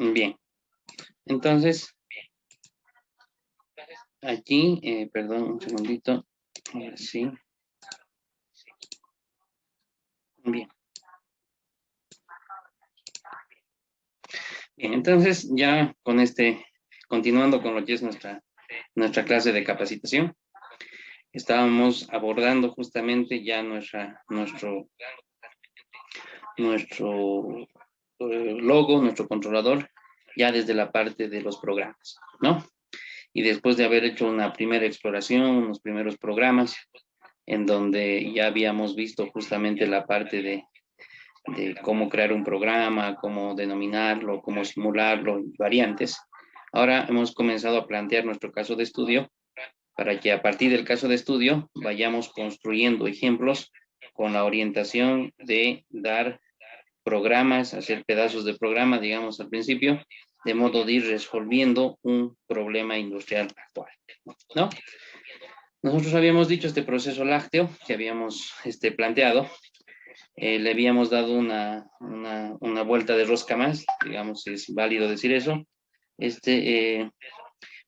Bien, entonces, aquí, perdón, un segundito. Ahora sí. Bien. Bien, entonces ya con continuando con lo que es nuestra clase de capacitación, estábamos abordando justamente ya nuestro logo, nuestro controlador, ya desde la parte de los programas, ¿no? Y después de haber hecho una primera exploración, unos primeros programas, en donde ya habíamos visto justamente la parte de cómo crear un programa, cómo denominarlo, cómo simularlo, y variantes. Ahora hemos comenzado a plantear nuestro caso de estudio para que a partir del caso de estudio vayamos construyendo ejemplos con la orientación de dar programas, hacer pedazos de programa, digamos al principio, de modo de ir resolviendo un problema industrial actual, ¿no? Nosotros habíamos dicho este proceso lácteo que habíamos planteado, le habíamos dado una vuelta de rosca más, digamos, es válido decir eso, eh,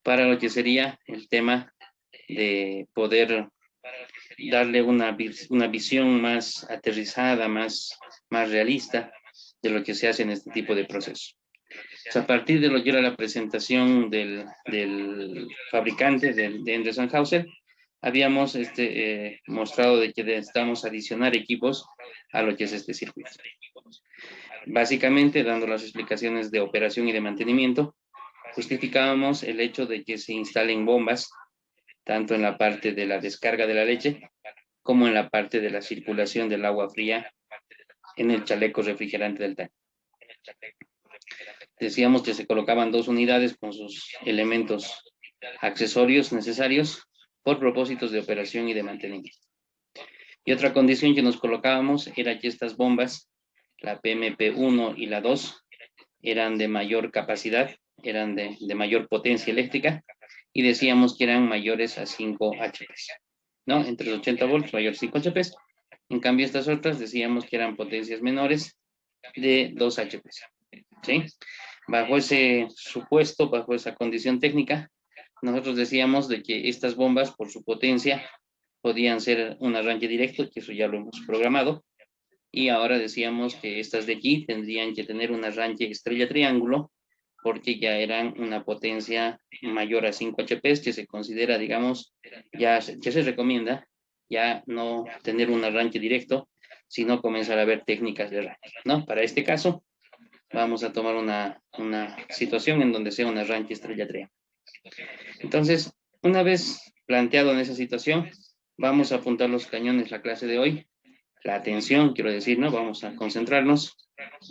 para lo que sería el tema de poder darle una visión más aterrizada, más realista de lo que se hace en este tipo de procesos. O sea, a partir de lo que era la presentación del fabricante, de Endres Hauser, habíamos mostrado de que necesitamos adicionar equipos a lo que es este circuito. Básicamente, dando las explicaciones de operación y de mantenimiento, justificábamos el hecho de que se instalen bombas, tanto en la parte de la descarga de la leche, como en la parte de la circulación del agua fría en el chaleco refrigerante del tanque. Decíamos que se colocaban 2 unidades con sus elementos accesorios necesarios por propósitos de operación y de mantenimiento. Y otra condición que nos colocábamos era que estas bombas, la PMP1 y la 2, eran de mayor capacidad, eran de mayor potencia eléctrica, y decíamos que eran mayores a 5 HP, ¿no? Entre los 80 volts, mayor a 5 HP. En cambio, estas otras decíamos que eran potencias menores de 2 HP, ¿sí? Bajo ese supuesto, bajo esa condición técnica, nosotros decíamos de que estas bombas, por su potencia, podían ser un arranque directo, que eso ya lo hemos programado, y ahora decíamos que estas de aquí tendrían que tener un arranque estrella triángulo, porque ya eran una potencia mayor a 5 HP, que se considera, digamos, ya se recomienda ya no tener un arranque directo, sino comenzar a ver técnicas de arranque, ¿no? Para este caso, vamos a tomar una situación en donde sea un arranque estrella triángulo. Entonces, una vez planteado en esa situación, vamos a apuntar los cañones la clase de hoy. La atención, quiero decir, ¿no? Vamos a concentrarnos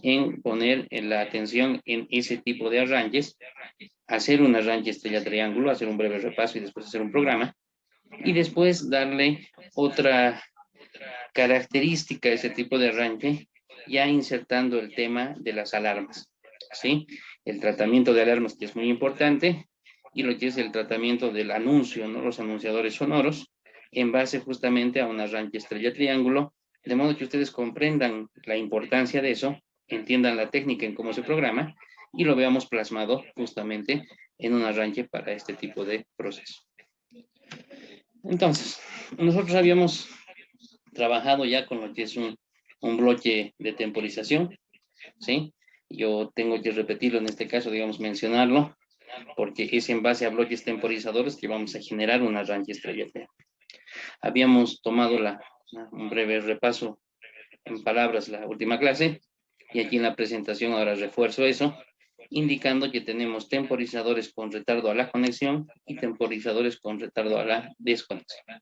en poner la atención en ese tipo de arranques, hacer un arranque estrella triángulo, hacer un breve repaso y después hacer un programa, y después darle otra característica a ese tipo de arranque, ya insertando el tema de las alarmas, ¿sí? El tratamiento de alarmas, que es muy importante, y lo que es el tratamiento del anuncio, ¿no? Los anunciadores sonoros, en base justamente a un arranque estrella triángulo, de modo que ustedes comprendan la importancia de eso, entiendan la técnica en cómo se programa, y lo veamos plasmado justamente en un arranque para este tipo de proceso. Entonces, nosotros habíamos trabajado ya con lo que es un bloque de temporización, ¿sí? Yo tengo que repetirlo en este caso, digamos, mencionarlo, porque es en base a bloques temporizadores que vamos a generar un arranque estrella. Habíamos tomado un breve repaso en palabras la última clase, y aquí en la presentación ahora refuerzo eso, indicando que tenemos temporizadores con retardo a la conexión y temporizadores con retardo a la desconexión.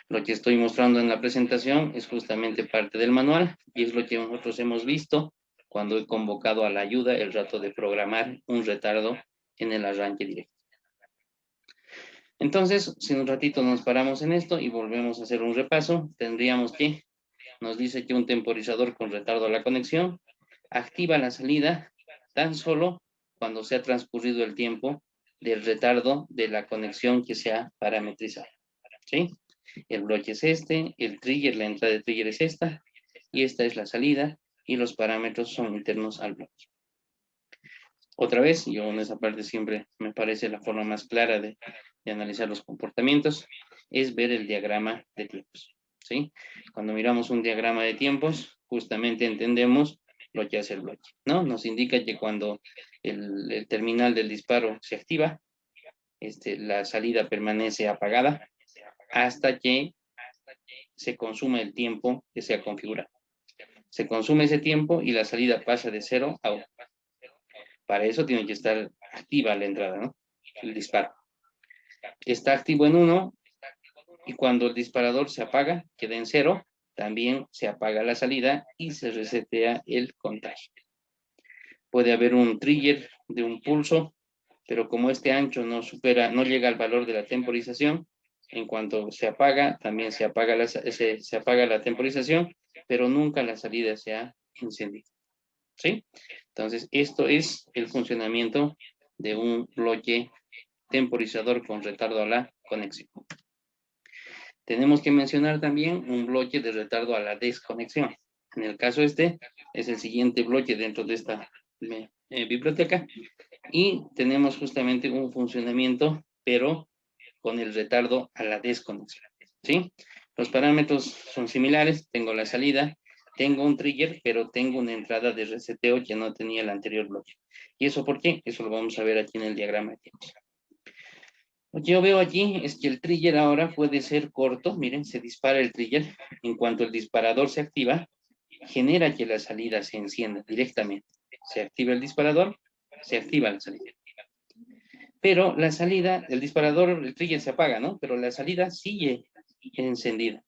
Lo que estoy mostrando en la presentación es justamente parte del manual y es lo que nosotros hemos visto cuando he convocado a la ayuda el rato de programar un retardo en el arranque directo. Entonces, si un ratito nos paramos en esto y volvemos a hacer un repaso, tendríamos que, nos dice que un temporizador con retardo a la conexión activa la salida tan solo cuando se ha transcurrido el tiempo del retardo de la conexión que se ha parametrizado, ¿sí? El bloque es el trigger, la entrada de trigger es esta, y esta es la salida, y los parámetros son internos al bloque. Otra vez, yo en esa parte siempre me parece la forma más clara de analizar los comportamientos, es ver el diagrama de tiempos, ¿sí? Cuando miramos un diagrama de tiempos, justamente entendemos lo que hace el bloque, ¿no? Nos indica que cuando el terminal del disparo se activa, la salida permanece apagada hasta que se consume el tiempo que se ha configurado. Se consume ese tiempo y la salida pasa de 0 a 1. Para eso tiene que estar activa la entrada, ¿no? El disparo. Está activo en 1 y cuando el disparador se apaga, queda en 0, también se apaga la salida y se resetea el contagio. Puede haber un trigger de un pulso, pero como este ancho no llega al valor de la temporización, en cuanto se apaga, también se apaga la temporización, pero nunca la salida se ha encendido. ¿Sí? Entonces, esto es el funcionamiento de un bloque temporizador con retardo a la conexión. Tenemos que mencionar también un bloque de retardo a la desconexión. En el caso es el siguiente bloque dentro de esta biblioteca y tenemos justamente un funcionamiento, pero con el retardo a la desconexión. ¿Sí? Los parámetros son similares, tengo la salida, tengo un trigger, pero tengo una entrada de reseteo que no tenía el anterior bloque. ¿Y eso por qué? Eso lo vamos a ver aquí en el diagrama de tiempos. Lo que yo veo aquí es que el trigger ahora puede ser corto, miren, se dispara el trigger, en cuanto el disparador se activa, genera que la salida se encienda directamente. Se activa el disparador, se activa la salida. Pero la salida, el disparador, el trigger se apaga, ¿no? Pero la salida sigue encendida.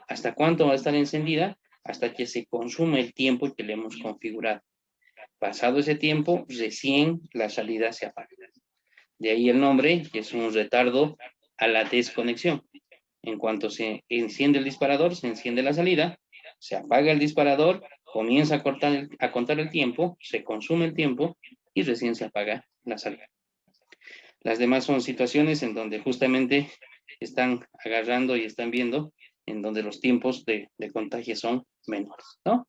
¿Hasta cuánto va a estar encendida? Hasta que se consume el tiempo que le hemos configurado. Pasado ese tiempo, recién la salida se apaga. De ahí el nombre, que es un retardo a la desconexión. En cuanto se enciende el disparador, se enciende la salida, se apaga el disparador, comienza a contar el tiempo, se consume el tiempo y recién se apaga la salida. Las demás son situaciones en donde justamente están agarrando y están viendo en donde los tiempos de contagio son menores, ¿no?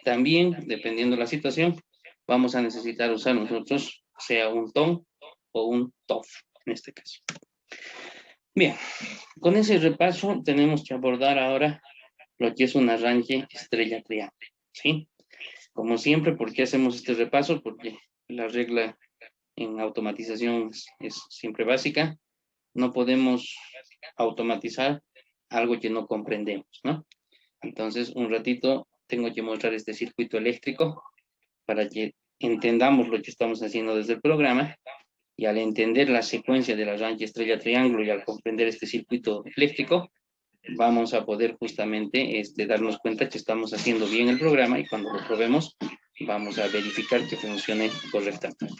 También, dependiendo de la situación, vamos a necesitar usar nosotros, sea un TON o un TOF, en este caso. Bien, con ese repaso tenemos que abordar ahora lo que es un arranque estrella triángulo, ¿sí? Como siempre, ¿por qué hacemos este repaso? Porque la regla en automatización es siempre básica. No podemos automatizar algo que no comprendemos, ¿no? Entonces, un ratito tengo que mostrar este circuito eléctrico para que entendamos lo que estamos haciendo desde el programa y al entender la secuencia del arranque estrella triángulo y al comprender este circuito eléctrico, vamos a poder justamente darnos cuenta que estamos haciendo bien el programa y cuando lo probemos vamos a verificar que funcione correctamente.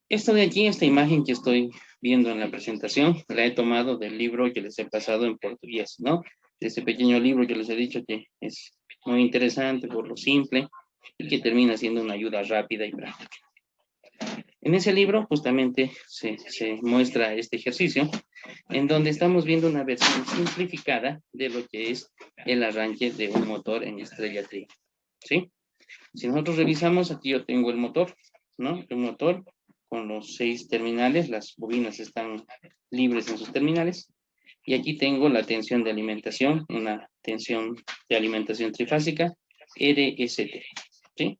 Esto de aquí, esta imagen que estoy viendo en la presentación, la he tomado del libro que les he pasado en portugués, ¿no? De ese pequeño libro que les he dicho que es muy interesante por lo simple y que termina siendo una ayuda rápida y práctica. En ese libro justamente se muestra este ejercicio en donde estamos viendo una versión simplificada de lo que es el arranque de un motor en estrella triángulo, ¿sí? Si nosotros revisamos, aquí yo tengo el motor, ¿no? El motor con los 6 terminales, las bobinas están libres en sus terminales, y aquí tengo la tensión de alimentación, una tensión de alimentación trifásica, RST, ¿sí?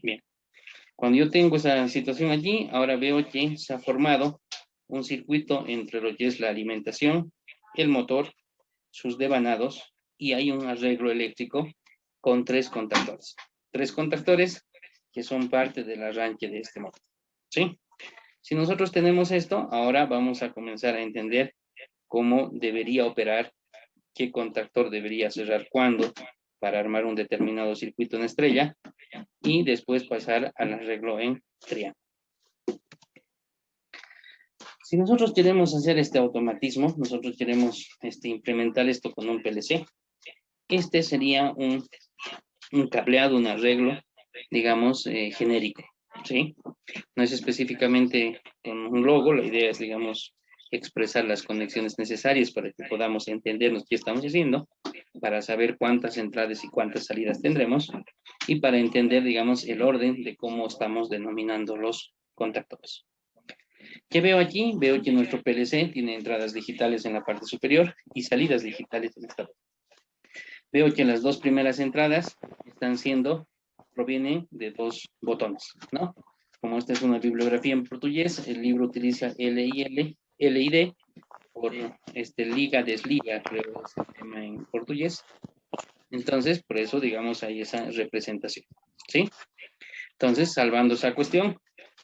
Bien. Cuando yo tengo esa situación allí, ahora veo que se ha formado un circuito entre lo que es la alimentación, el motor, sus devanados, y hay un arreglo eléctrico con 3 contactores. 3 contactores que son parte del arranque de este motor, ¿sí? Si nosotros tenemos esto, ahora vamos a comenzar a entender cómo debería operar, qué contactor debería cerrar cuándo para armar un determinado circuito en estrella y después pasar al arreglo en triángulo. Si nosotros queremos hacer este automatismo, nosotros queremos implementar esto con un PLC, este sería un cableado, un arreglo, digamos, genérico, ¿sí? No es específicamente con un logo, la idea es, digamos, expresar las conexiones necesarias para que podamos entendernos qué estamos haciendo. para saber cuántas entradas y cuántas salidas tendremos y para entender, digamos, el orden de cómo estamos denominando los contactores. ¿Qué veo aquí? Veo que nuestro PLC tiene entradas digitales en la parte superior y salidas digitales en esta parte. Veo que las dos primeras entradas provienen de dos botones, ¿no? Como esta es una bibliografía en portugués, el libro utiliza LIL, LID, por liga, desliga, creo es el tema en portugués. Entonces, por eso, digamos, hay esa representación, ¿sí? Entonces, salvando esa cuestión,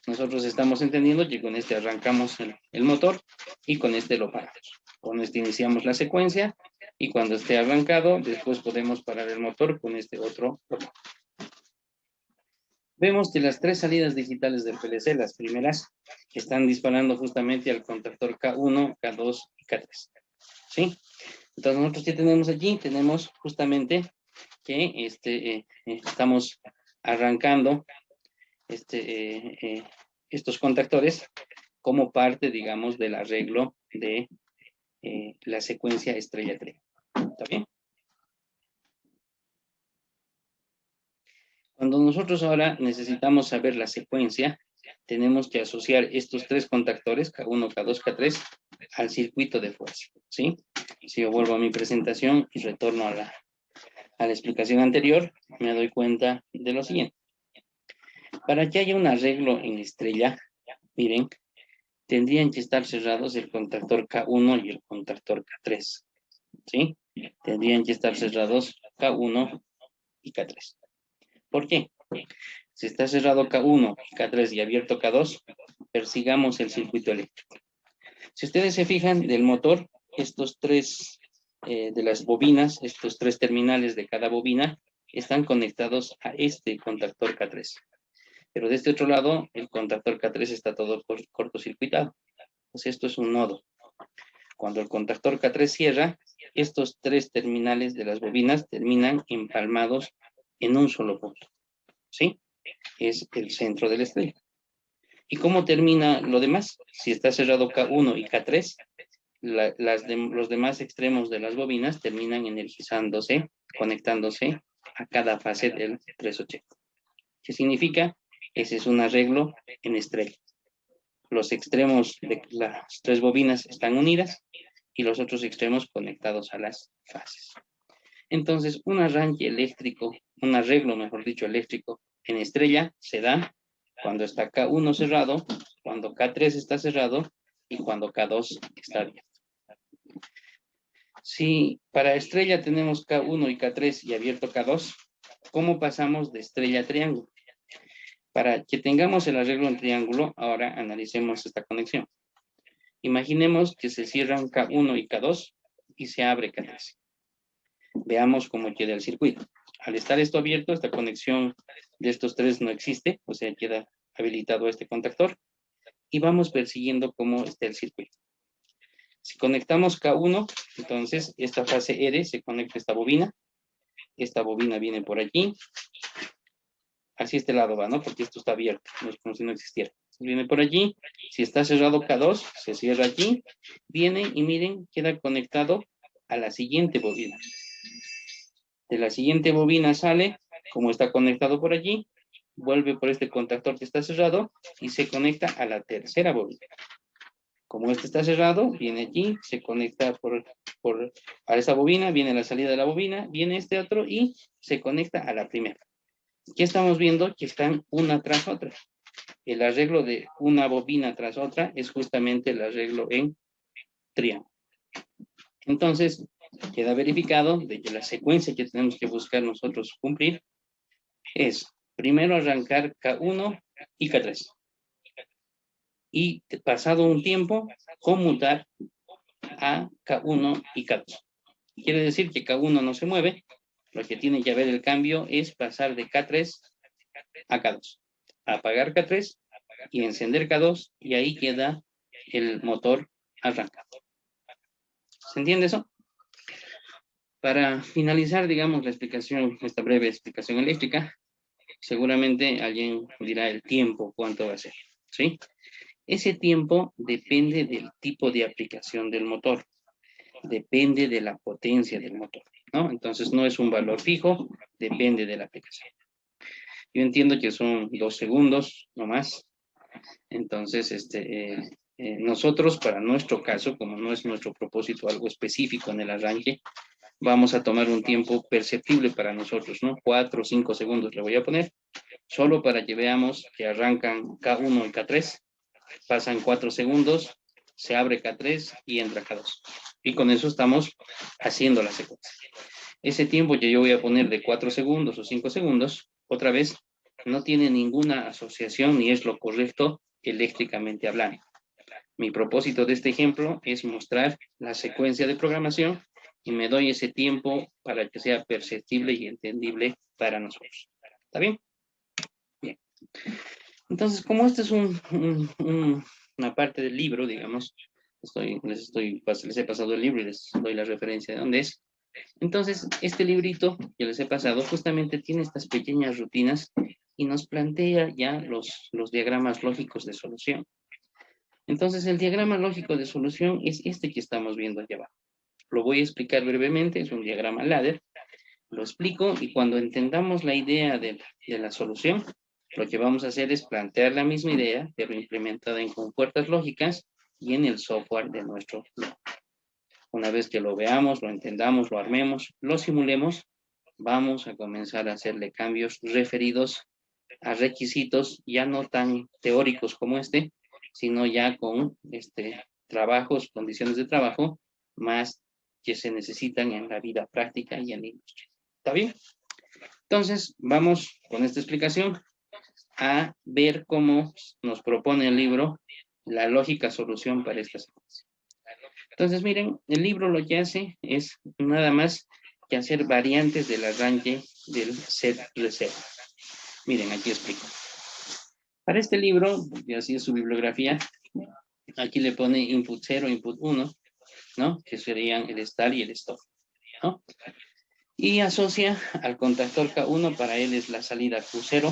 nosotros estamos entendiendo que con este arrancamos el motor y con este lo paramos. Con este iniciamos la secuencia y cuando esté arrancado, después podemos parar el motor con este otro botón. Vemos que las tres salidas digitales del PLC, las primeras, están disparando justamente al contactor K1, K2 y K3. ¿Sí? Entonces, nosotros, ¿qué tenemos allí? Tenemos justamente que estamos arrancando estos contactores como parte, digamos, del arreglo de la secuencia estrella 3. ¿Está bien? Cuando nosotros ahora necesitamos saber la secuencia, tenemos que asociar estos tres contactores, K1, K2, K3, al circuito de fuerza, ¿sí? Si yo vuelvo a mi presentación y retorno a la explicación anterior, me doy cuenta de lo siguiente. Para que haya un arreglo en estrella, miren, tendrían que estar cerrados el contactor K1 y el contactor K3, ¿sí? Tendrían que estar cerrados K1 y K3. ¿Por qué? Si está cerrado K1, K3 y abierto K2, persigamos el circuito eléctrico. Si ustedes se fijan del motor, estos tres de las bobinas, estos tres terminales de cada bobina, están conectados a este contactor K3. Pero de este otro lado, el contactor K3 está todo cortocircuitado. Pues esto es un nodo. Cuando el contactor K3 cierra, estos tres terminales de las bobinas terminan empalmados en un solo punto. ¿Sí? Es el centro de la estrella. ¿Y cómo termina lo demás? Si está cerrado K1 y K3, los demás extremos de las bobinas terminan energizándose, conectándose a cada fase del 380. ¿Qué significa? Ese es un arreglo en estrella. Los extremos de las tres bobinas están unidas y los otros extremos conectados a las fases. Entonces, un arranque eléctrico, un arreglo, mejor dicho, eléctrico en estrella se da cuando está K1 cerrado, cuando K3 está cerrado y cuando K2 está abierto. Si para estrella tenemos K1 y K3 y abierto K2, ¿cómo pasamos de estrella a triángulo? Para que tengamos el arreglo en triángulo, ahora analicemos esta conexión. Imaginemos que se cierran K1 y K2 y se abre K3. Veamos cómo queda el circuito. Al estar esto abierto, esta conexión de estos tres no existe, o sea, queda habilitado este contactor. Y vamos persiguiendo cómo está el circuito. Si conectamos K1, entonces esta fase R se conecta a esta bobina. Esta bobina viene por aquí. Así este lado va, ¿no? Porque esto está abierto, no es como si no existiera. Viene por allí. Si está cerrado K2, se cierra aquí. Viene y miren, queda conectado a la siguiente bobina. De la siguiente bobina sale, como está conectado por allí, vuelve por este contactor que está cerrado y se conecta a la tercera bobina. Como este está cerrado, viene aquí, se conecta a esa bobina, viene la salida de la bobina, viene este otro y se conecta a la primera. ¿Qué estamos viendo? Que están una tras otra. El arreglo de una bobina tras otra es justamente el arreglo en triángulo. Entonces, queda verificado de que la secuencia que tenemos que buscar nosotros cumplir es primero arrancar K1 y K3. Y pasado un tiempo, conmutar a K1 y K2. Quiere decir que K1 no se mueve, lo que tiene que haber el cambio es pasar de K3 a K2. Apagar K3 y encender K2 y ahí queda el motor arrancado. ¿Se entiende eso? Para finalizar, digamos, la explicación, esta breve explicación eléctrica, seguramente alguien dirá el tiempo, cuánto va a ser, ¿sí? Ese tiempo depende del tipo de aplicación del motor, depende de la potencia del motor. ¿no? Entonces no es un valor fijo, depende de la aplicación. Yo entiendo que son 2 segundos, no más. Entonces, nosotros, para nuestro caso, como no es nuestro propósito algo específico en el arranque, vamos a tomar un tiempo perceptible para nosotros, ¿no? 4 o 5 segundos le voy a poner, solo para que veamos que arrancan K1 y K3, pasan 4 segundos, se abre K3 y entra K2. Y con eso estamos haciendo la secuencia. Ese tiempo que yo voy a poner de 4 segundos o 5 segundos, otra vez, no tiene ninguna asociación ni es lo correcto eléctricamente hablando. Mi propósito de este ejemplo es mostrar la secuencia de programación y me doy ese tiempo para que sea perceptible y entendible para nosotros. ¿Está bien? Bien. Entonces, como esta es una parte del libro, digamos, les he pasado el libro y les doy la referencia de dónde es. Entonces, este librito que les he pasado justamente tiene estas pequeñas rutinas y nos plantea ya los diagramas lógicos de solución. Entonces, el diagrama lógico de solución es este que estamos viendo allá abajo. Lo voy a explicar brevemente, es un diagrama ladder. Lo explico y cuando entendamos la idea de la solución, lo que vamos a hacer es plantear la misma idea, pero implementada en compuertas lógicas y en el software de nuestro blog. Una vez que lo veamos, lo entendamos, lo armemos, lo simulemos, vamos a comenzar a hacerle cambios referidos a requisitos ya no tan teóricos como este, sino ya con trabajos, condiciones de trabajo más que se necesitan en la vida práctica y en la industria. ¿Está bien? Entonces, vamos con esta explicación a ver cómo nos propone el libro la lógica solución para esta secuencia. Entonces, miren, el libro lo que hace es nada más que hacer variantes del arranque del set reserva. Miren, aquí explico. Para este libro, y así es su bibliografía, aquí le pone input 0, input 1, ¿no? Que serían el start y el stop, ¿no? Y asocia al contactor K1, para él es la salida Q0,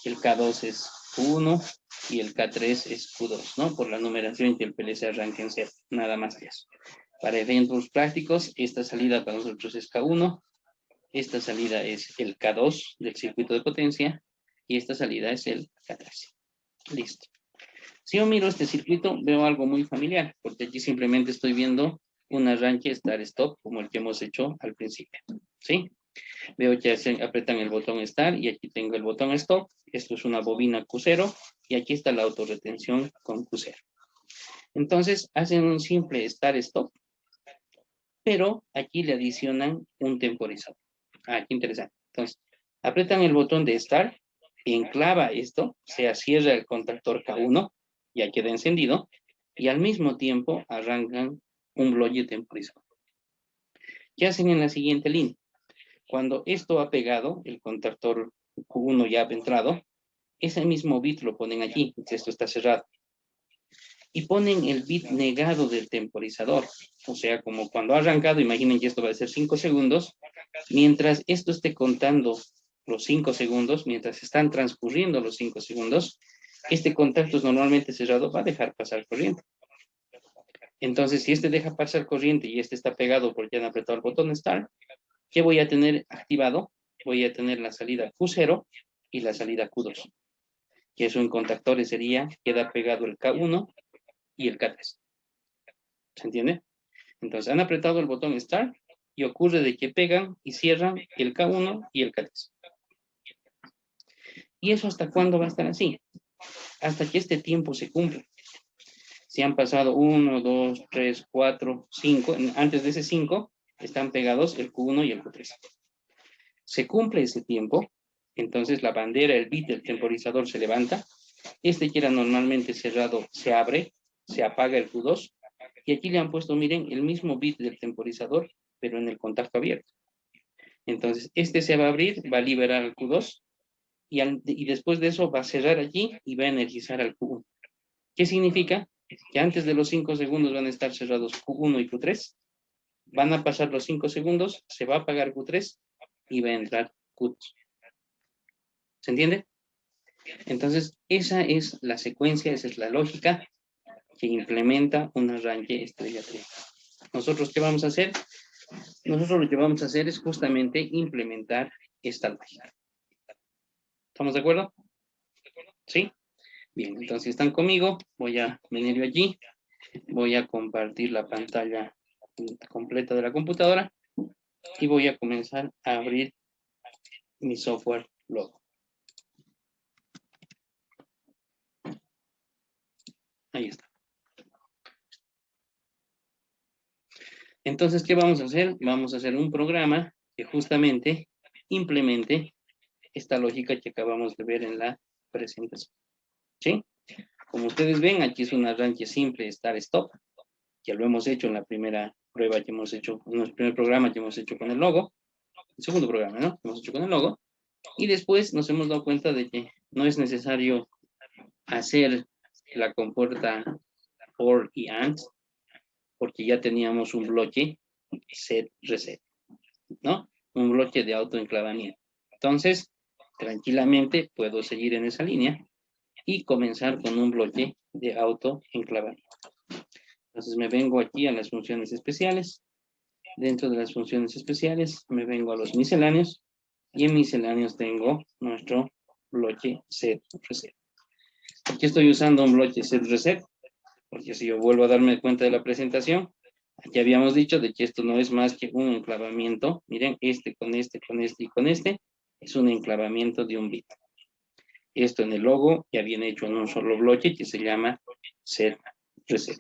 el K2 es Q1 y el K3 es Q2, ¿no? Por la numeración que el PLC arranque en 0, nada más que eso. Para eventos prácticos, esta salida para nosotros es K1, esta salida es el K2 del circuito de potencia y esta salida es el K3. Listo. Si yo miro este circuito, veo algo muy familiar, porque aquí simplemente estoy viendo un arranque start-stop, como el que hemos hecho al principio, ¿sí? Veo que apretan el botón Start y aquí tengo el botón Stop. Esto es una bobina Q0 y aquí está la autorretención con Q0. Entonces, hacen un simple Start-Stop, pero aquí le adicionan un temporizador. Ah, qué interesante. Entonces, apretan el botón de Start, enclava esto, se cierra el contactor K1, ya queda encendido, y al mismo tiempo arrancan un bloque temporizador. ¿Qué hacen en la siguiente línea? Cuando esto ha pegado, el contactor Q1 ya ha entrado, ese mismo bit lo ponen aquí, esto está cerrado. Y ponen el bit negado del temporizador. O sea, como cuando ha arrancado, imaginen que esto va a ser 5 segundos, mientras esto esté contando los 5 segundos, mientras están transcurriendo los 5 segundos, este contacto es normalmente cerrado, va a dejar pasar corriente. Entonces, si este deja pasar corriente y este está pegado porque han apretado el botón Start, ¿qué voy a tener activado? Voy a tener la salida Q0 y la salida Q2, que eso en contactores sería, queda pegado el K1 y el K3. ¿Se entiende? Entonces, han apretado el botón Start y ocurre de que pegan y cierran el K1 y el K3. ¿Y eso hasta cuándo va a estar así? Hasta que este tiempo se cumpla. Si han pasado 1, 2, 3, 4, 5, antes de ese 5 están pegados el Q1 y el Q3. Se cumple ese tiempo, entonces la bandera, el bit del temporizador se levanta, este que era normalmente cerrado se abre, se apaga el Q2, y aquí le han puesto, miren, el mismo bit del temporizador, pero en el contacto abierto. Entonces, este se va a abrir, va a liberar al Q2, y después de eso va a cerrar allí y va a energizar al Q1. ¿Qué significa? Que antes de los 5 segundos van a estar cerrados Q1 y Q3, van a pasar los 5 segundos, se va a apagar Q3 y va a entrar Q2. ¿Se entiende? Entonces, esa es la secuencia, esa es la lógica que implementa un arranque estrella triangular. Nosotros, ¿qué vamos a hacer? Nosotros lo que vamos a hacer es justamente implementar esta lógica. ¿Estamos de acuerdo? ¿Sí? Bien, entonces si están conmigo, voy a venir yo allí, voy a compartir la pantalla completa de la computadora y voy a comenzar a abrir mi software Logo. Ahí está. Entonces, ¿qué vamos a hacer? Vamos a hacer un programa que justamente implemente esta lógica que acabamos de ver en la presentación. ¿Sí? Como ustedes ven, aquí es un arranque simple, start-stop. Ya lo hemos hecho en la primera prueba que hemos hecho, en el primer programa que hemos hecho con el logo. El segundo programa, ¿no? Hemos hecho con el logo. Y después nos hemos dado cuenta de que no es necesario hacer la compuerta for y and, porque ya teníamos un bloque set reset, ¿no? Un bloque de autoenclavamiento. Entonces, tranquilamente puedo seguir en esa línea y comenzar con un bloque de autoenclavamiento. Entonces me vengo aquí a las funciones especiales. Dentro de las funciones especiales me vengo a los misceláneos y en misceláneos tengo nuestro bloque set reset. Aquí estoy usando un bloque set reset porque si yo vuelvo a darme cuenta de la presentación, aquí habíamos dicho de que esto no es más que un enclavamiento. Miren, este con este, con este y con este es un enclavamiento de un bit. Esto en el logo ya viene hecho en un solo bloque que se llama set reset.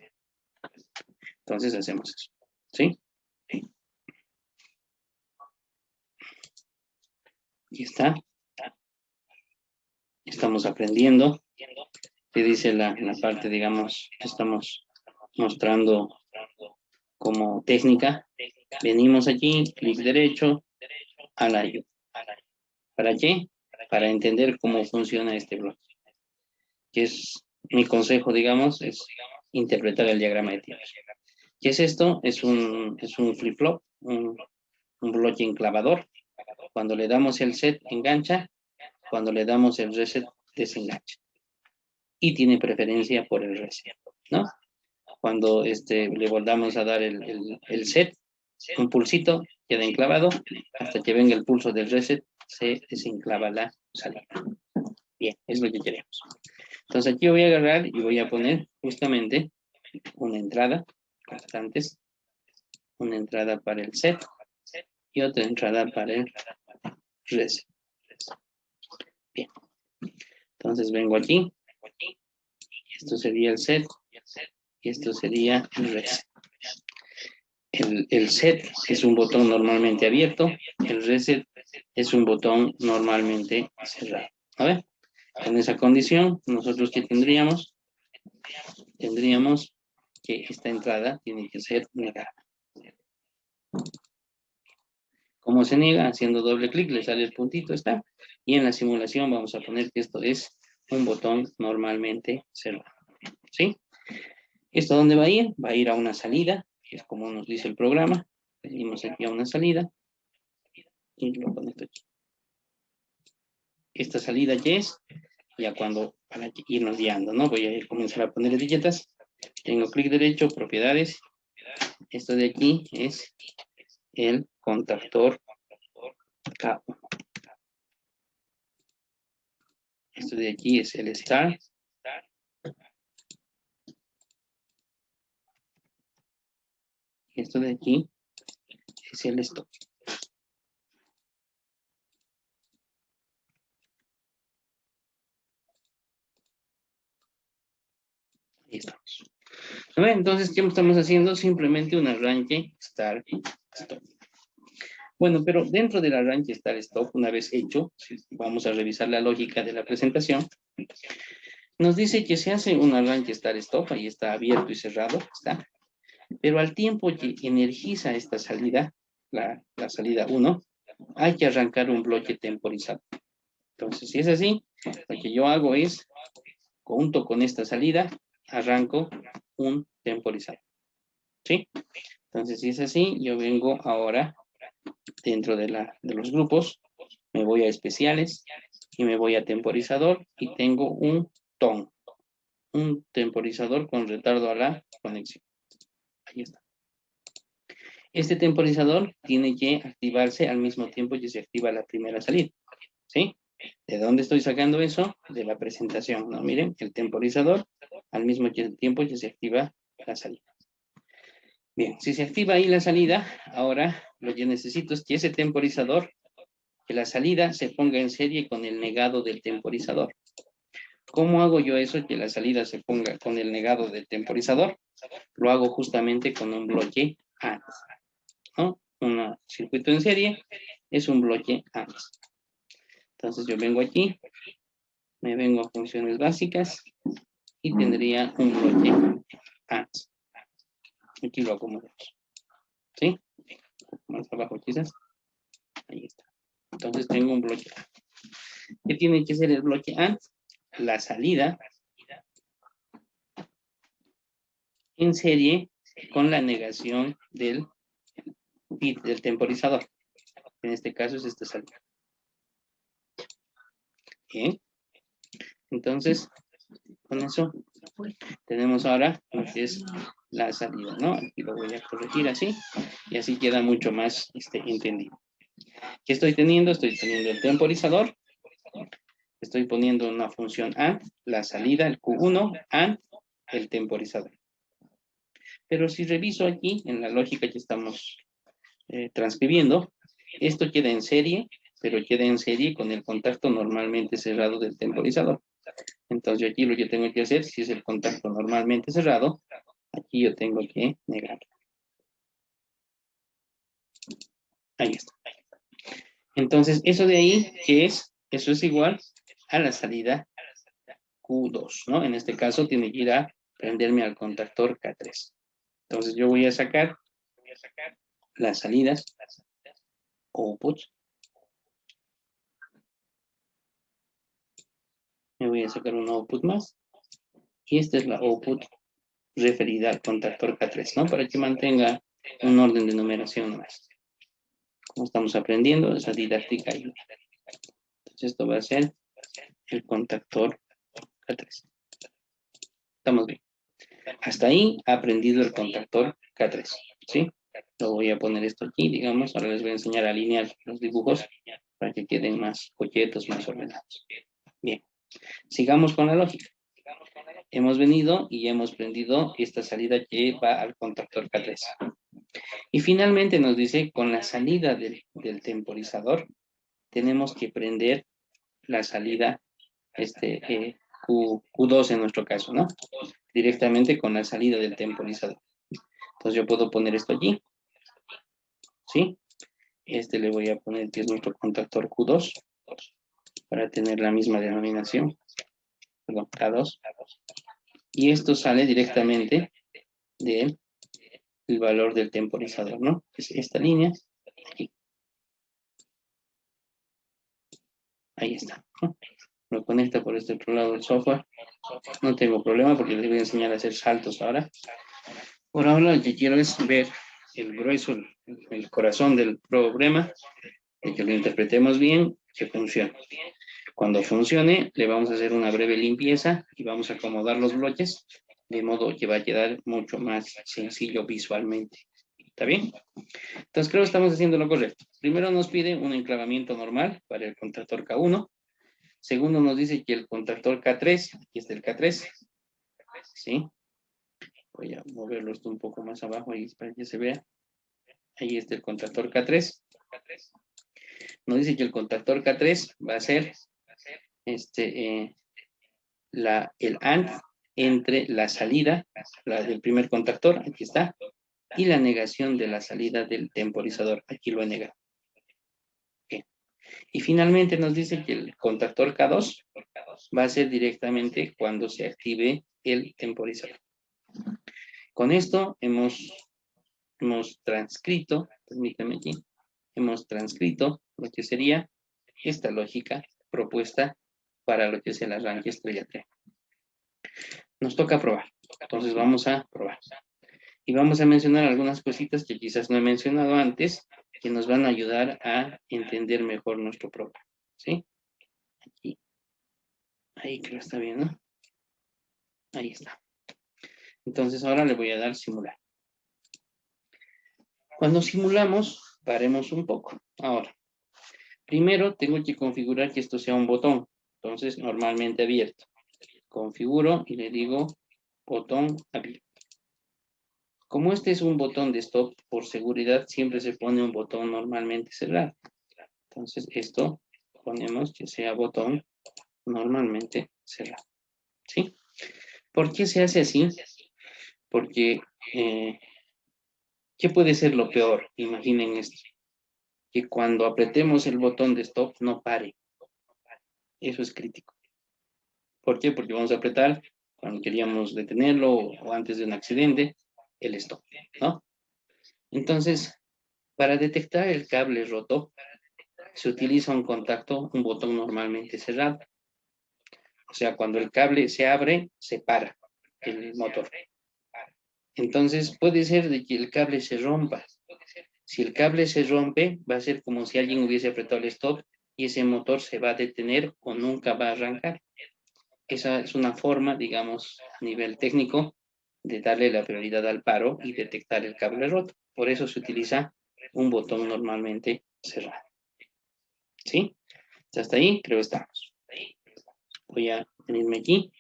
Entonces hacemos eso, ¿sí? Aquí está. Estamos aprendiendo. Que dice la parte, digamos, que estamos mostrando como técnica. Venimos aquí, clic derecho, a la ayuda. ¿Para qué? Para entender cómo funciona este bloque. Que es mi consejo, digamos, es interpretar el diagrama de tiempos. ¿Qué es esto? Es un flip-flop, un bloque enclavador. Cuando le damos el set, engancha. Cuando le damos el reset, desengancha. Y tiene preferencia por el reset, ¿no? Cuando le volvamos a dar el set, un pulsito, queda enclavado, hasta que venga el pulso del reset, se desenclava la salida. Bien, es lo que queremos. Entonces aquí voy a agarrar y voy a poner justamente una entrada, constantes, una entrada para el set y otra entrada para el reset. Bien, entonces vengo aquí, esto sería el set y esto sería el reset. El set es un botón normalmente abierto, el reset es un botón normalmente cerrado. A ver, con esa condición, nosotros ¿qué tendríamos? Tendríamos que esta entrada tiene que ser negada. ¿Cómo se niega? Haciendo doble clic, le sale el puntito, está. Y en la simulación vamos a poner que esto es un botón normalmente cerrado. ¿Sí? ¿Esto dónde va a ir? Va a ir a una salida, que es como nos dice el programa. Venimos aquí a una salida y lo conecto aquí. Esta salida ya es, ya cuando, para irnos guiando, ¿no? Voy a comenzar a poner etiquetas. Tengo clic derecho, propiedades. Esto de aquí es el contactor K1. Esto de aquí es el start. Esto de aquí es el stop. Ahí estamos. Entonces, ¿qué estamos haciendo? Simplemente un arranque start stop. Bueno, pero dentro del arranque start stop, una vez hecho, vamos a revisar la lógica de la presentación. Nos dice que se hace un arranque start stop, ahí está abierto y cerrado, está. Pero al tiempo que energiza esta salida, la salida 1, hay que arrancar un bloque temporizado. Entonces, si es así, lo que yo hago es, junto con esta salida, arranco un temporizador. ¿Sí? Entonces, si es así, yo vengo ahora dentro de los grupos, me voy a especiales y me voy a temporizador y tengo un TON, un temporizador con retardo a la conexión. Ahí está. Este temporizador tiene que activarse al mismo tiempo que se activa la primera salida, ¿sí? ¿De dónde estoy sacando eso? De la presentación, ¿no? Miren, el temporizador al mismo tiempo que se activa la salida. Bien, si se activa ahí la salida, ahora lo que necesito es que ese temporizador, que la salida se ponga en serie con el negado del temporizador. ¿Cómo hago yo eso, que la salida se ponga con el negado del temporizador? Lo hago justamente con un bloque AND, ¿no? Un circuito en serie es un bloque AND. Entonces yo vengo aquí, me vengo a funciones básicas y tendría un bloque AND. Aquí lo acomodamos, ¿sí? Más abajo quizás. Ahí está. Entonces tengo un bloque AND. ¿Qué tiene que ser el bloque AND? La salida en serie con la negación del temporizador. En este caso es esta salida. Bien. Entonces, con eso tenemos ahora lo que es la salida, ¿no? Aquí lo voy a corregir así y así queda mucho más entendido. ¿Qué estoy teniendo? Estoy teniendo el temporizador. Estoy poniendo una función AND, la salida, el Q1, AND, el temporizador. Pero si reviso aquí, en la lógica que estamos transcribiendo, esto queda en serie, pero queda en serie con el contacto normalmente cerrado del temporizador. Entonces yo aquí lo que tengo que hacer, si es el contacto normalmente cerrado, aquí yo tengo que negar. Ahí está. Entonces, eso de ahí, ¿qué es? Eso es igual a la salida Q2, ¿no? En este caso tiene que ir a prenderme al contactor K3. Entonces yo voy a sacar las salidas, outputs. Me voy a sacar un output más. Y esta es la output referida al contactor K3, ¿no? Para que mantenga un orden de numeración más. Como estamos aprendiendo, esa didáctica ayuda. Entonces esto va a ser el contactor K3. Estamos bien. Hasta ahí ha aprendido el contactor K3, ¿sí? Lo voy a poner esto aquí, digamos. Ahora les voy a enseñar a alinear los dibujos para que queden más coquetos, más ordenados. Bien, sigamos con la lógica. Hemos venido y hemos prendido esta salida que va al contactor K3. Y finalmente nos dice, con la salida del temporizador, tenemos que prender la salida Q2 en nuestro caso, ¿no? Directamente con la salida del temporizador. Entonces yo puedo poner esto allí, ¿sí? Le voy a poner que es nuestro contactor Q2 para tener la misma denominación, perdón, K2. Y esto sale directamente del valor del temporizador, ¿no? Es esta línea, aquí. Ahí está, ¿no? Lo conecta por este otro lado el software. No tengo problema porque les voy a enseñar a hacer saltos ahora. Por ahora lo que quiero es ver el grueso, el corazón del problema, y que lo interpretemos bien, que funcione. Cuando funcione, le vamos a hacer una breve limpieza y vamos a acomodar los bloques, de modo que va a quedar mucho más sencillo visualmente. ¿Está bien? Entonces creo que estamos haciendo lo correcto. Primero nos pide un enclavamiento normal para el contactor K1. Segundo nos dice que el contactor K3, aquí está el K3, ¿sí? Voy a moverlo esto un poco más abajo ahí para que se vea. Ahí está el contactor K3. Nos dice que el contactor K3 va a ser el AND entre la salida, la del primer contactor, aquí está, y la negación de la salida del temporizador, aquí lo he negado. Bien. Y finalmente nos dice que el contactor K2 va a ser directamente cuando se active el temporizador. Con esto hemos transcrito, permítanme aquí, hemos transcrito lo que sería esta lógica propuesta para lo que es el arranque estrella 3. Nos toca probar, entonces vamos a probar. Y vamos a mencionar algunas cositas que quizás no he mencionado antes, que nos van a ayudar a entender mejor nuestro programa, ¿sí? Aquí. Ahí creo que está bien, ¿no? Ahí está. Entonces ahora le voy a dar simular. Cuando simulamos, paremos un poco. Ahora, primero tengo que configurar que esto sea un botón. Entonces, normalmente abierto. Configuro y le digo botón abierto. Como este es un botón de stop, por seguridad siempre se pone un botón normalmente cerrado. Entonces, esto ponemos que sea botón normalmente cerrado. ¿Sí? ¿Por qué se hace así? Porque, ¿qué puede ser lo peor? Imaginen esto. Que cuando apretemos el botón de stop no pare. Eso es crítico. ¿Por qué? Porque vamos a apretar cuando queríamos detenerlo o antes de un accidente, el stop, ¿no? Entonces, para detectar el cable roto, se utiliza un contacto, un botón normalmente cerrado. O sea, cuando el cable se abre, se para el motor. Entonces, puede ser de que el cable se rompa. Si el cable se rompe, va a ser como si alguien hubiese apretado el stop y ese motor se va a detener o nunca va a arrancar. Esa es una forma, digamos, a nivel técnico, de darle la prioridad al paro y detectar el cable roto. Por eso se utiliza un botón normalmente cerrado. ¿Sí? Hasta ahí creo estamos. Voy a venirme aquí.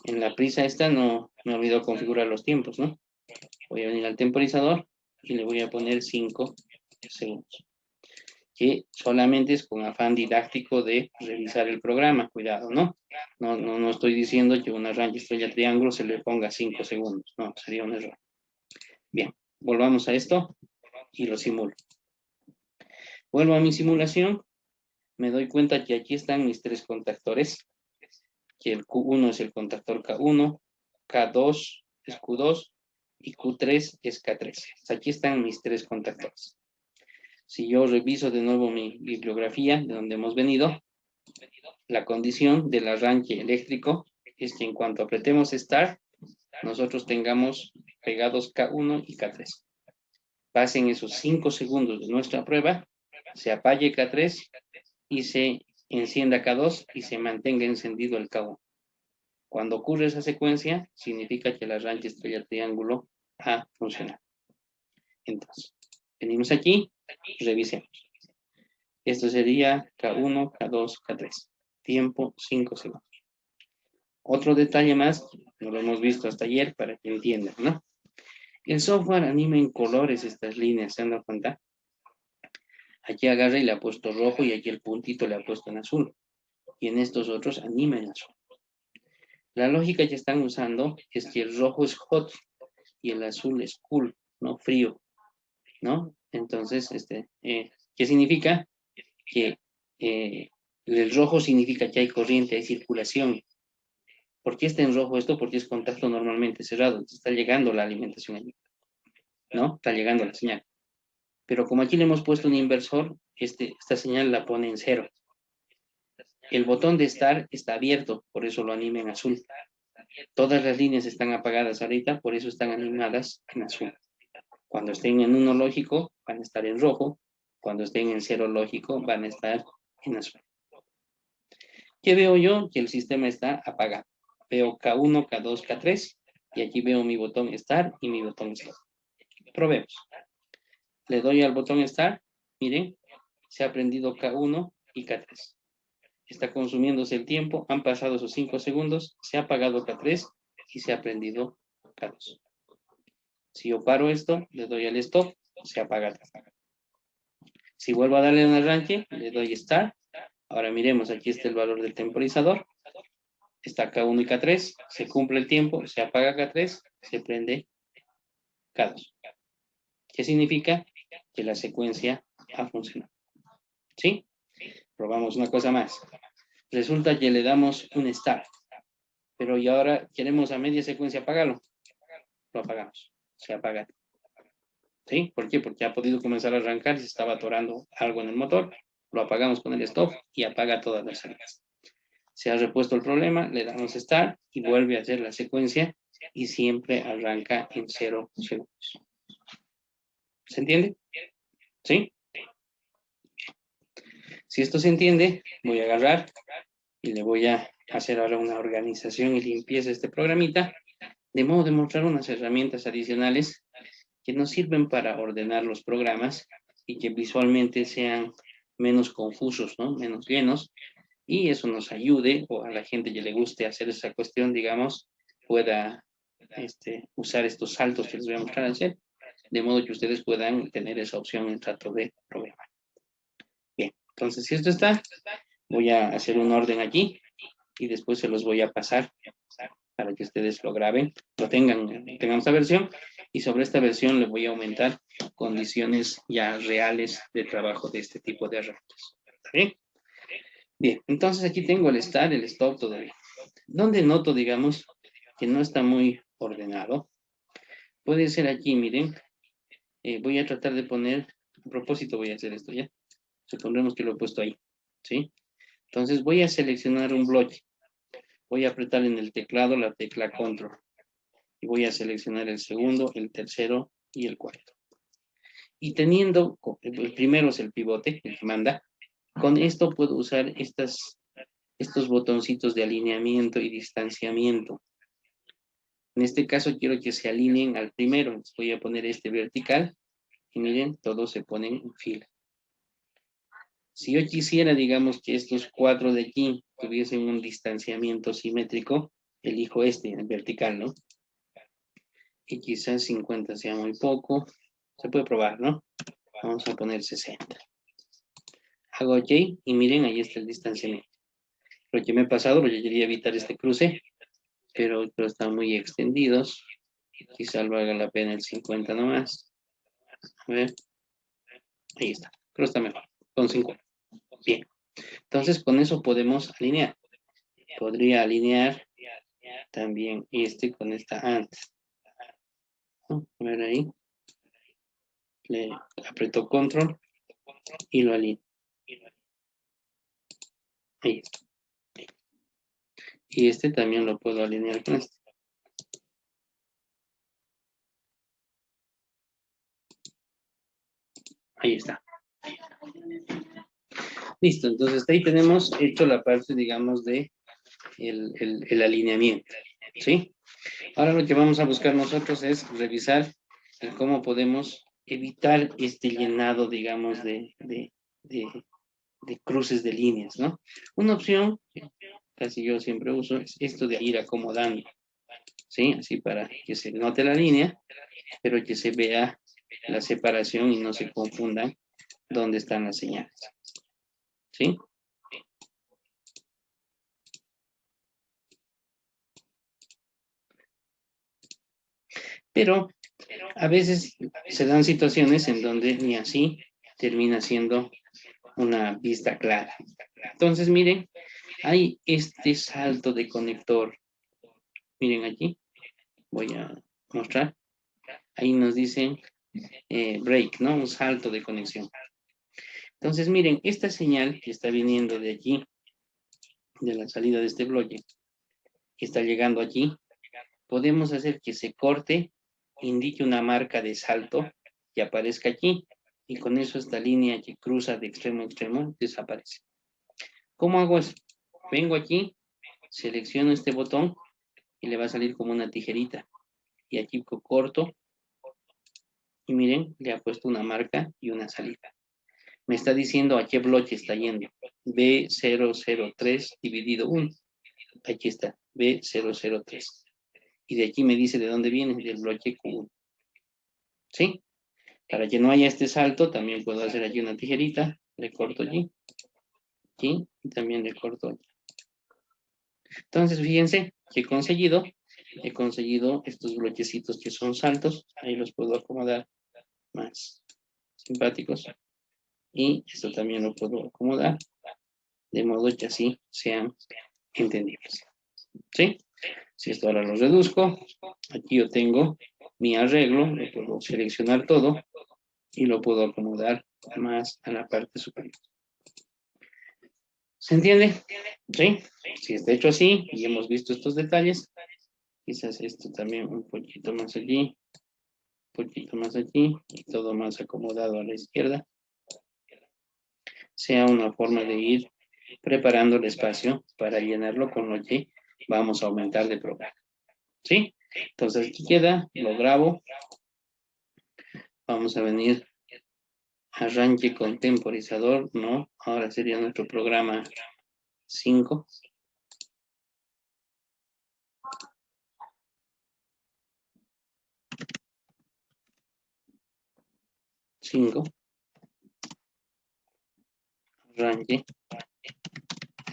En la prisa esta no me olvidó configurar los tiempos, ¿no? Voy a venir al temporizador y le voy a poner 5 segundos. Que solamente es con afán didáctico de revisar el programa, cuidado, ¿no? No estoy diciendo que una rancha estrella triángulo se le ponga 5 segundos, no, sería un error. Bien, volvamos a esto y lo simulo. Vuelvo a mi simulación, me doy cuenta que aquí están mis tres contactores, que el Q1 es el contactor K1, K2 es Q2 y Q3 es K3. Aquí están mis tres contactores. Si yo reviso de nuevo mi bibliografía de donde hemos venido, la condición del arranque eléctrico es que en cuanto apretemos Start, nosotros tengamos pegados K1 y K3. Pasen esos 5 segundos de nuestra prueba, se apague K3 y se encienda K2 y se mantenga encendido el K1. Cuando ocurre esa secuencia, significa que el arranque estrella triángulo ha funcionado. Entonces, venimos aquí, revisemos. Esto sería K1, K2, K3. Tiempo 5 segundos. Otro detalle más, no lo hemos visto hasta ayer para que entiendan, ¿no? El software anima en colores estas líneas, ¿se han dado cuenta? Aquí agarra y le ha puesto rojo y aquí el puntito le ha puesto en azul. Y en estos otros anima en azul. La lógica que están usando es que el rojo es hot y el azul es cool, ¿no? Frío, ¿no? Entonces, ¿qué significa? Que el rojo significa que hay corriente, hay circulación. ¿Por qué está en rojo esto? Porque es contacto normalmente cerrado. Entonces está llegando la alimentación allí, ¿no? Está llegando la señal. Pero como aquí le hemos puesto un inversor, esta señal la pone en cero. El botón de Start está abierto, por eso lo anima en azul. Todas las líneas están apagadas ahorita, por eso están animadas en azul. Cuando estén en uno lógico, van a estar en rojo. Cuando estén en cero lógico, van a estar en azul. ¿Qué veo yo? Que el sistema está apagado. Veo K1, K2, K3 y aquí veo mi botón Start y mi botón Stop. Probemos. Le doy al botón Start. Miren, se ha prendido K1 y K3. Está consumiéndose el tiempo. Han pasado esos 5 segundos. Se ha apagado K3 y se ha prendido K2. Si yo paro esto, le doy al Stop, se apaga. Si vuelvo a darle un arranque, le doy Start. Ahora miremos, aquí está el valor del temporizador. Está K1 y K3, se cumple el tiempo, se apaga K3, se prende K2. ¿Qué significa? Que la secuencia ha funcionado. ¿Sí? Probamos una cosa más. Resulta que le damos un Start, pero y ahora queremos a media secuencia apagarlo. Lo apagamos, se apaga. ¿Sí? ¿Por qué? Porque ha podido comenzar a arrancar y se estaba atorando algo en el motor. Lo apagamos con el stop y apaga todas las salidas. Se ha repuesto el problema, le damos Start y vuelve a hacer la secuencia y siempre arranca en 0 segundos. ¿Se entiende? ¿Sí? Si esto se entiende, voy a agarrar y le voy a hacer ahora una organización y limpieza de este programita, de modo de mostrar unas herramientas adicionales que nos sirven para ordenar los programas y que visualmente sean menos confusos, ¿no? Menos llenos, y eso nos ayude, o a la gente que le guste hacer esa cuestión, digamos, pueda usar estos saltos que les voy a mostrar a hacer, de modo que ustedes puedan tener esa opción en trato de programa. Bien, entonces si esto está, voy a hacer un orden aquí y después se los voy a pasar para que ustedes lo graben, lo tengan esta versión, y sobre esta versión le voy a aumentar condiciones ya reales de trabajo de este tipo de arreglos. ¿Está bien? Bien, entonces aquí tengo el start, el stop todavía. Donde noto, digamos, que no está muy ordenado, puede ser aquí, miren, voy a tratar de poner, a propósito voy a hacer esto ya, supondremos que lo he puesto ahí, ¿sí? Entonces voy a seleccionar un bloque, voy a apretar en el teclado la tecla control, y voy a seleccionar el segundo, el tercero y el cuarto. Y teniendo, el primero es el pivote, el que manda, con esto puedo usar estos botoncitos de alineamiento y distanciamiento. En este caso quiero que se alineen al primero, entonces voy a poner este vertical, y miren, todos se ponen en fila. Si yo quisiera, digamos, que estos 4 de aquí tuviesen un distanciamiento simétrico, elijo este, el vertical, ¿no? Y quizás 50 sea muy poco. Se puede probar, ¿no? Vamos a poner 60. Hago OK y miren, ahí está el distanciamiento. Lo que me he pasado, porque quería evitar este cruce, pero están muy extendidos. Quizá valga la pena el 50 nomás. A ver. Ahí está. Creo que está mejor. Con 50. Bien. Entonces, con eso podemos alinear. Podría alinear también este con esta AND. ¿No? A ver ahí. Le aprieto control y lo alineo. Ahí está. Y este también lo puedo alinear con este. Ahí está. Listo, entonces ahí tenemos hecho la parte, digamos, de el alineamiento, ¿sí? Ahora lo que vamos a buscar nosotros es revisar cómo podemos evitar este llenado, digamos, de cruces de líneas, ¿no? Una opción, que casi yo siempre uso, es esto de ir acomodando, ¿sí? Así para que se note la línea, pero que se vea la separación y no se confundan dónde están las señales, ¿sí? Pero a veces se dan situaciones en donde ni así termina siendo una vista clara. Entonces, miren, hay este salto de conector. Miren aquí, voy a mostrar. Ahí nos dicen break, ¿no? Un salto de conexión. Entonces, miren, esta señal que está viniendo de aquí, de la salida de este bloque, que está llegando aquí, podemos hacer que se corte, indique una marca de salto que aparezca aquí, y con eso esta línea que cruza de extremo a extremo desaparece. ¿Cómo hago eso? Vengo aquí, selecciono este botón y le va a salir como una tijerita. Y aquí corto, y miren, le ha puesto una marca y una salida. Me está diciendo a qué bloque está yendo. B003 dividido 1. Aquí está, B003. Y de aquí me dice de dónde viene, del bloque Q1. ¿Sí? Para que no haya este salto, también puedo hacer aquí una tijerita. Le corto allí. Aquí. Y también le corto allí. Entonces, fíjense que he conseguido estos bloquecitos que son saltos. Ahí los puedo acomodar más simpáticos. Y esto también lo puedo acomodar de modo que así sean entendibles. ¿Sí? Si esto ahora lo reduzco, aquí yo tengo mi arreglo, lo puedo seleccionar todo y lo puedo acomodar más a la parte superior. ¿Se entiende? ¿Sí? Si está hecho así y hemos visto estos detalles, quizás esto también un poquito más allí, un poquito más aquí y todo más acomodado a la izquierda, sea una forma de ir preparando el espacio para llenarlo con lo que vamos a aumentar de programa. ¿Sí? Entonces aquí queda, lo grabo Vamos a venir arranque con temporizador, ¿no? Ahora sería nuestro programa 5. Arranque,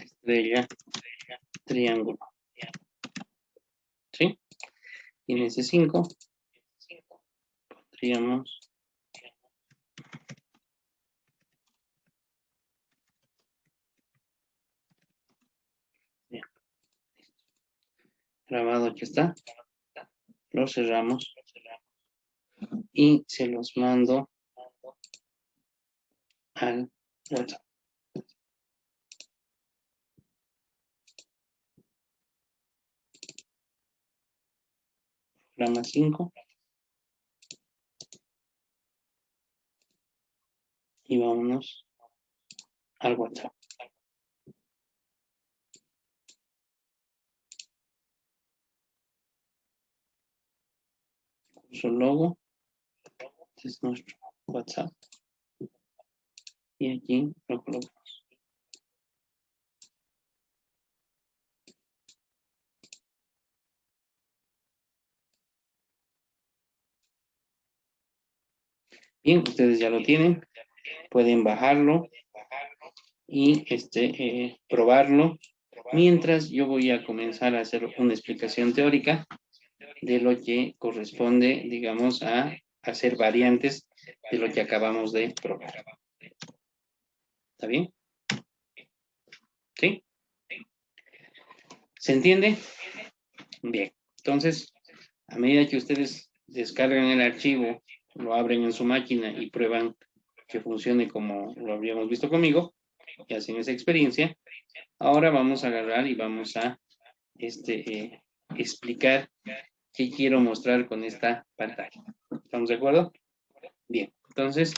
estrella, triángulo. ¿Sí? Y en ese 5 pondríamos grabado que está, lo cerramos y se los mando al WhatsApp. Programa 5 y vámonos al WhatsApp. Su logo, este es nuestro WhatsApp y aquí lo colocamos. Bien, ustedes ya lo tienen, pueden bajarlo y probarlo, mientras yo voy a comenzar a hacer una explicación teórica de lo que corresponde, digamos, a hacer variantes de lo que acabamos de probar. ¿Está bien? ¿Sí? ¿Se entiende? Bien. Entonces, a medida que ustedes descargan el archivo, lo abren en su máquina y prueban que funcione como lo habríamos visto conmigo, y hacen esa experiencia, ahora vamos a agarrar y vamos a explicar qué quiero mostrar con esta pantalla. ¿Estamos de acuerdo? Bien, entonces,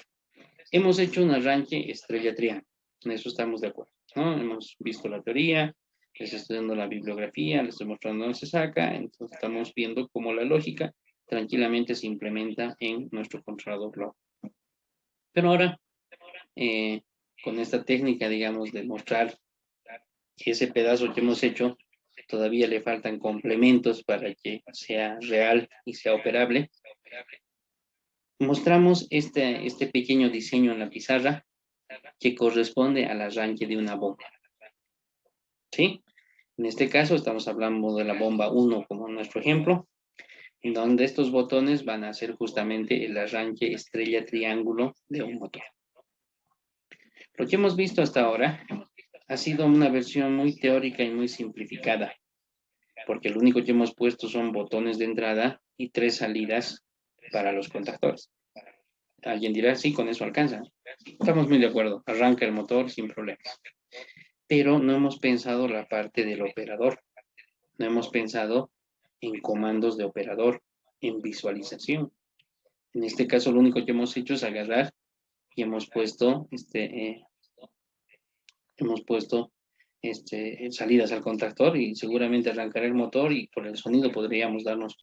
hemos hecho un arranque estrella-triángulo. En eso estamos de acuerdo, ¿no? Hemos visto la teoría, les estoy dando la bibliografía, les estoy mostrando dónde se saca, entonces estamos viendo cómo la lógica tranquilamente se implementa en nuestro controlador lógico. Pero ahora, con esta técnica, digamos, de mostrar ese pedazo que hemos hecho, todavía le faltan complementos para que sea real y sea operable. Mostramos este pequeño diseño en la pizarra que corresponde al arranque de una bomba. ¿Sí? En este caso estamos hablando de la bomba 1 como nuestro ejemplo, en donde estos botones van a ser justamente el arranque estrella-triángulo de un motor. Lo que hemos visto hasta ahora ha sido una versión muy teórica y muy simplificada, porque lo único que hemos puesto son botones de entrada y 3 salidas para los contactores. Alguien dirá, sí, con eso alcanza. Estamos muy de acuerdo, arranca el motor sin problemas. Pero no hemos pensado la parte del operador. No hemos pensado en comandos de operador, en visualización. En este caso, lo único que hemos hecho es agarrar y hemos puesto salidas al contactor y seguramente arrancará el motor y por el sonido podríamos darnos